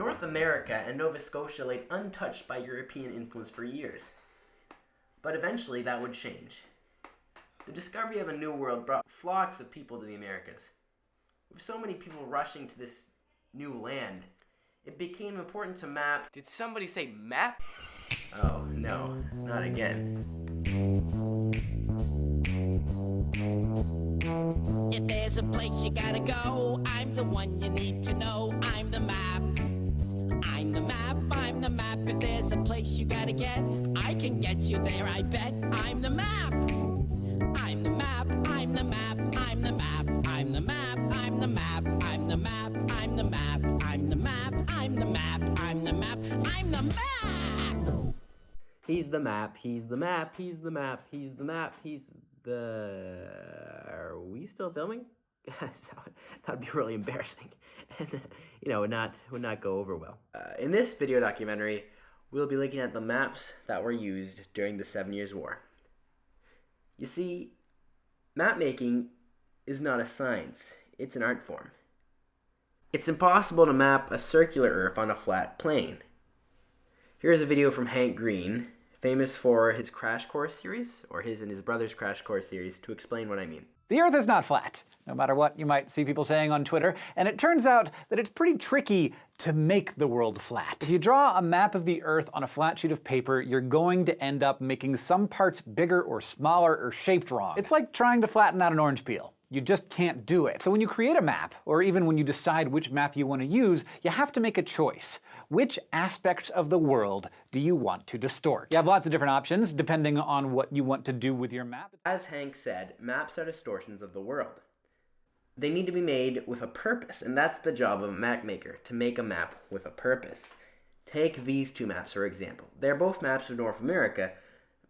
North America and Nova Scotia lay untouched by European influence for years. But eventually that would change. The discovery of a new world brought flocks of people to the Americas. With so many people rushing to this new land, it became important to map. Did somebody say map? Oh, no, not again. If there's a place you gotta go, I'm the one you need to know. I'm the map. I'm the map, I'm the map. If there's a place you gotta get, I can get you there, I bet. I'm the map. I'm the map, I'm the map, I'm the map, I'm the map, I'm the map, I'm the map, I'm the map, I'm the map, I'm the map, I'm the map, I'm the map! He's the map, he's the map, he's the map, he's the map, he's the... Are we still filming? That'd be really embarrassing. And, would not go over well. In this video documentary, we'll be looking at the maps that were used during the 7 Years' War. You see, map making is not a science, it's an art form. It's impossible to map a circular Earth on a flat plane. Here's a video from Hank Green, famous for his Crash Course series, or his and his brother's Crash Course series, to explain what I mean. The Earth is not flat, no matter what you might see people saying on Twitter, and it turns out that it's pretty tricky to make the world flat. If you draw a map of the Earth on a flat sheet of paper, you're going to end up making some parts bigger or smaller or shaped wrong. It's like trying to flatten out an orange peel. You just can't do it. So when you create a map, or even when you decide which map you want to use, you have to make a choice. Which aspects of the world do you want to distort? You have lots of different options depending on what you want to do with your map. As Hank said, maps are distortions of the world. They need to be made with a purpose, and that's the job of a map maker, to make a map with a purpose. Take these two maps for example. They're both maps of North America,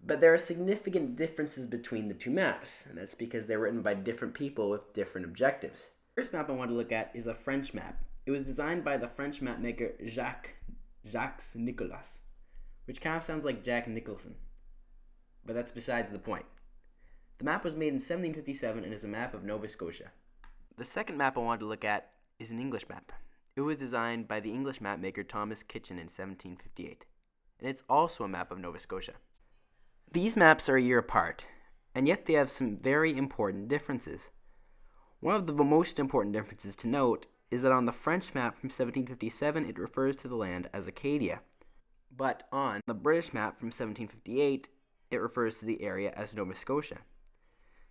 but there are significant differences between the two maps, and that's because they're written by different people with different objectives. The first map I want to look at is a French map. It was designed by the French mapmaker Jacques Nicolas, which kind of sounds like Jack Nicholson, but that's besides the point. The map was made in 1757 and is a map of Nova Scotia. The second map I wanted to look at is an English map. It was designed by the English mapmaker Thomas Kitchin in 1758, and it's also a map of Nova Scotia. These maps are a year apart, and yet they have some very important differences. One of the most important differences to note is that on the French map from 1757, it refers to the land as Acadia, but on the British map from 1758, it refers to the area as Nova Scotia.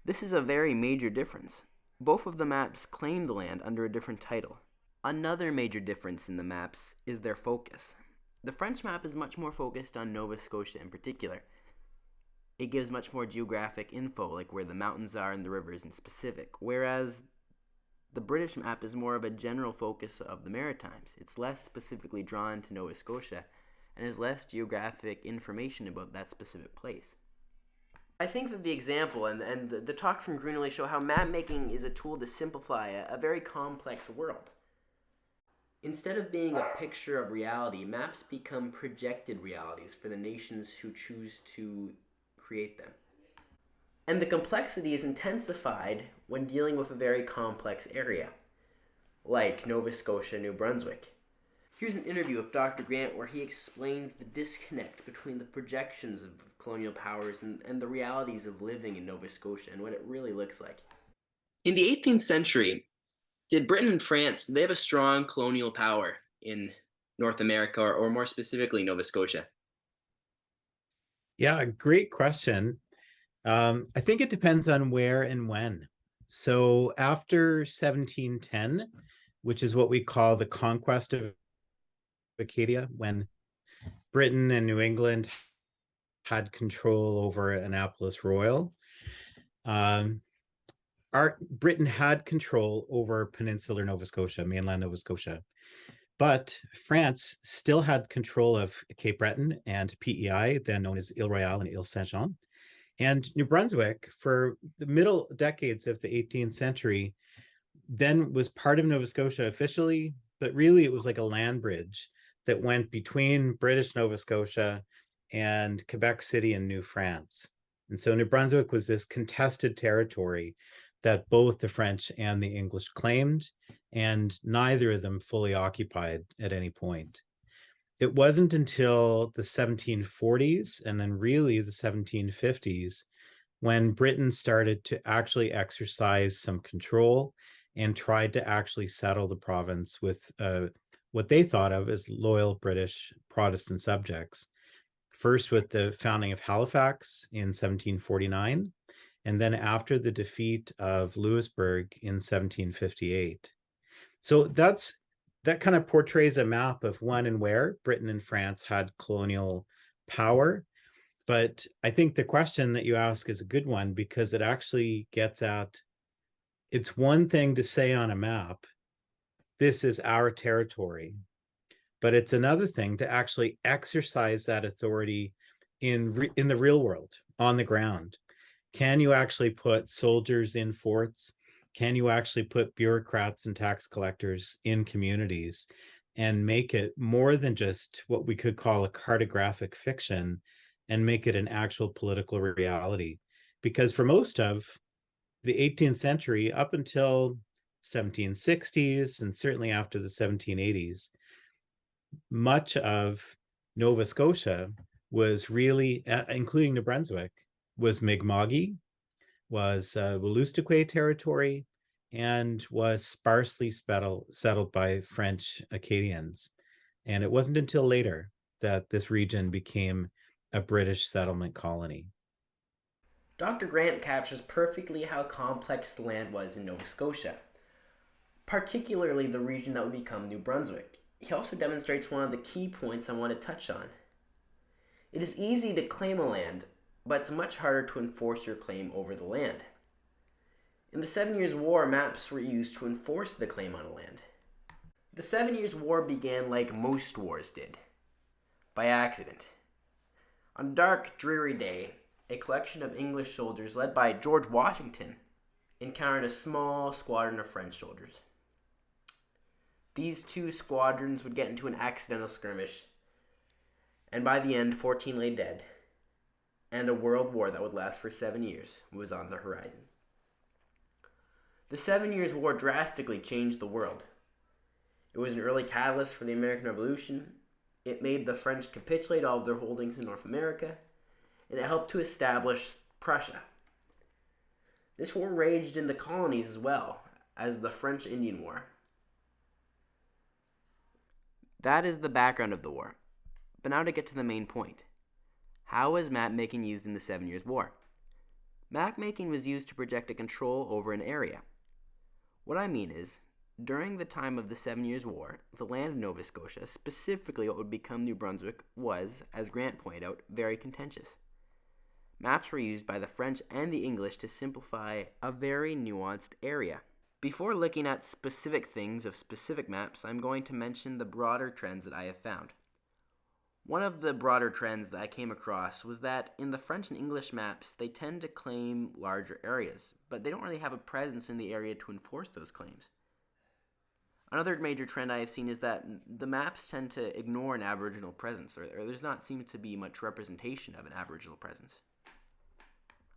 This is a very major difference. Both of the maps claim the land under a different title. Another major difference in the maps is their focus. The French map is much more focused on Nova Scotia in particular. It gives much more geographic info, like where the mountains are and the rivers in specific, whereas the British map is more of a general focus of the Maritimes. It's less specifically drawn to Nova Scotia and has less geographic information about that specific place. I think that the example and the talk from Green really show how map making is a tool to simplify a very complex world. Instead of being a picture of reality, maps become projected realities for the nations who choose to create them. And the complexity is intensified when dealing with a very complex area, like Nova Scotia, New Brunswick. Here's an interview with Dr. Grant where he explains the disconnect between the projections of colonial powers and the realities of living in Nova Scotia and what it really looks like. In the 18th century, did Britain and France, did they have a strong colonial power in North America, or more specifically Nova Scotia? Yeah, great question. I think it depends on where and when. So after 1710, which is what we call the conquest of Acadia, when Britain and New England had control over Annapolis Royal, Britain had control over peninsular Nova Scotia, mainland Nova Scotia. But France still had control of Cape Breton and PEI, then known as Ile Royale and Ile Saint-Jean. And New Brunswick, for the middle decades of the 18th century, then was part of Nova Scotia officially, but really it was like a land bridge that went between British Nova Scotia and Quebec City and New France. And so New Brunswick was this contested territory that both the French and the English claimed, and neither of them fully occupied at any point. It wasn't until the 1740s and then really the 1750s when Britain started to actually exercise some control and tried to actually settle the province with what they thought of as loyal British Protestant subjects. First with the founding of Halifax in 1749, and then after the defeat of Louisbourg in 1758. So that kind of portrays a map of when and where Britain and France had colonial power. But I think the question that you ask is a good one because it actually gets at, it's one thing to say on a map, this is our territory, but it's another thing to actually exercise that authority in the real world, on the ground. Can you actually put soldiers in forts? Can you actually put bureaucrats and tax collectors in communities and make it more than just what we could call a cartographic fiction and make it an actual political reality? Because for most of the 18th century, up until 1760s and certainly after the 1780s, much of Nova Scotia was really, including New Brunswick, was Mi'kma'ki, was Wolastoqey territory, and was sparsely settled by French Acadians. And it wasn't until later that this region became a British settlement colony. Dr. Grant captures perfectly how complex the land was in Nova Scotia, particularly the region that would become New Brunswick. He also demonstrates one of the key points I want to touch on. It is easy to claim a land, but it's much harder to enforce your claim over the land. In the 7 Years' War, maps were used to enforce the claim on a land. The 7 Years' War began like most wars did, by accident. On a dark, dreary day, a collection of English soldiers led by George Washington encountered a small squadron of French soldiers. These two squadrons would get into an accidental skirmish, and by the end, 14 lay dead, and a world war that would last for 7 years was on the horizon. The 7 Years' War drastically changed the world. It was an early catalyst for the American Revolution. It made the French capitulate all of their holdings in North America, and it helped to establish Prussia. This war raged in the colonies as well as the French Indian War. That is the background of the war. But now to get to the main point. How was map making used in the 7 Years' War? Map making was used to project a control over an area. What I mean is, during the time of the 7 Years' War, the land of Nova Scotia, specifically what would become New Brunswick, was, as Grant pointed out, very contentious. Maps were used by the French and the English to simplify a very nuanced area. Before looking at specific things of specific maps, I'm going to mention the broader trends that I have found. One of the broader trends that I came across was that in the French and English maps, they tend to claim larger areas, but they don't really have a presence in the area to enforce those claims. Another major trend I have seen is that the maps tend to ignore an Aboriginal presence, or there's not seem to be much representation of an Aboriginal presence.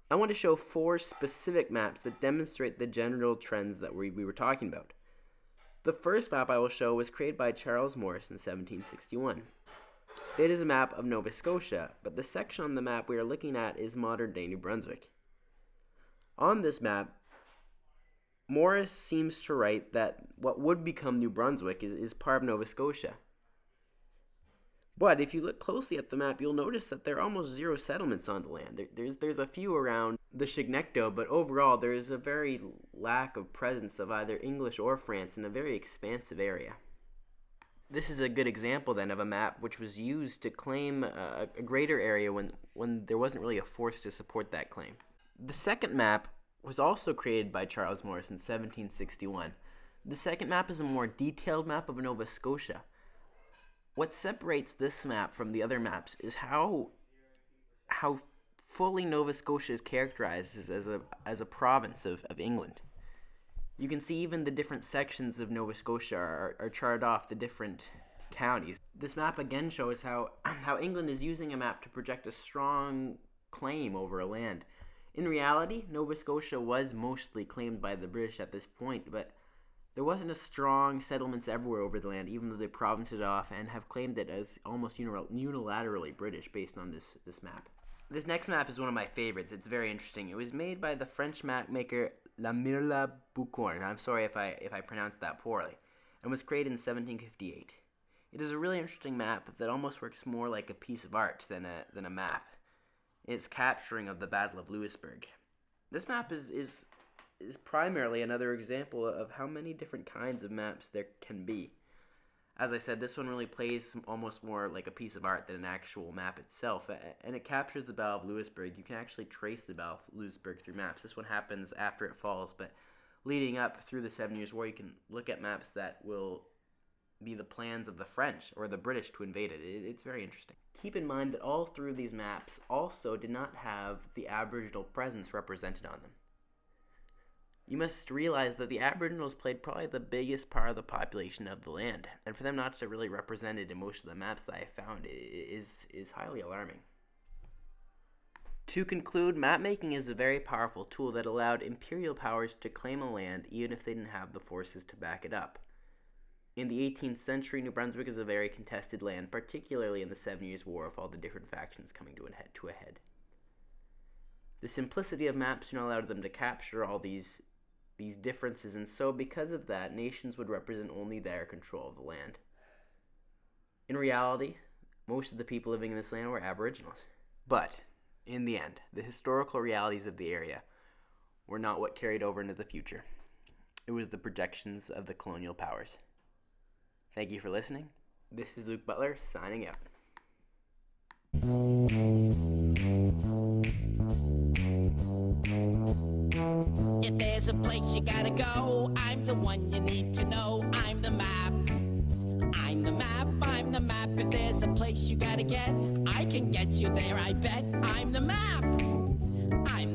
I want to show 4 specific maps that demonstrate the general trends that we were talking about. The first map I will show was created by Charles Morris in 1761. It is a map of Nova Scotia, but the section on the map we are looking at is modern-day New Brunswick. On this map, Morris seems to write that what would become New Brunswick is part of Nova Scotia. But if you look closely at the map, you'll notice that there are almost 0 settlements on the land. There's a few around the Chignecto, but overall there is a very lack of presence of either English or France in a very expansive area. This is a good example then of a map which was used to claim a greater area when there wasn't really a force to support that claim. The second map was also created by Charles Morris in 1761. The second map is a more detailed map of Nova Scotia. What separates this map from the other maps is how fully Nova Scotia is characterized as a province of England. You can see even the different sections of Nova Scotia are charted off the different counties. This map again shows how England is using a map to project a strong claim over a land. In reality, Nova Scotia was mostly claimed by the British at this point, but there wasn't a strong settlements everywhere over the land, even though they provinced it off and have claimed it as almost unilaterally British based on this map. This next map is one of my favorites. It's very interesting. It was made by the French map maker Lamirla Boucorn. I'm sorry if I pronounced that poorly. And was created in 1758. It is a really interesting map that almost works more like a piece of art than a map. Its capturing of the Battle of Louisbourg. This map is primarily another example of how many different kinds of maps there can be. As I said, this one really plays almost more like a piece of art than an actual map itself, and it captures the Battle of Louisbourg. You can actually trace the Battle of Louisbourg through maps. This one happens after it falls, but leading up through the 7 Years' War, you can look at maps that will be the plans of the French or the British to invade it. It's very interesting. Keep in mind that all through these maps also did not have the Aboriginal presence represented on them. You must realize that the Aboriginals played probably the biggest part of the population of the land, and for them not to really represent it in most of the maps that I found is highly alarming. To conclude, map making is a very powerful tool that allowed imperial powers to claim a land even if they didn't have the forces to back it up. In the 18th century, New Brunswick is a very contested land, particularly in the 7 Years' War with all the different factions coming to a head. The simplicity of maps allowed them to capture all these differences, and so because of that, nations would represent only their control of the land. In reality, most of the people living in this land were Aboriginals. But, in the end, the historical realities of the area were not what carried over into the future. It was the projections of the colonial powers. Thank you for listening. This is Luke Butler, signing out. If there's a place you gotta go, I'm the one you need to know. I'm the map. I'm the map, I'm the map. If there's a place you gotta get, I can get you there, I bet. I'm the map. I'm the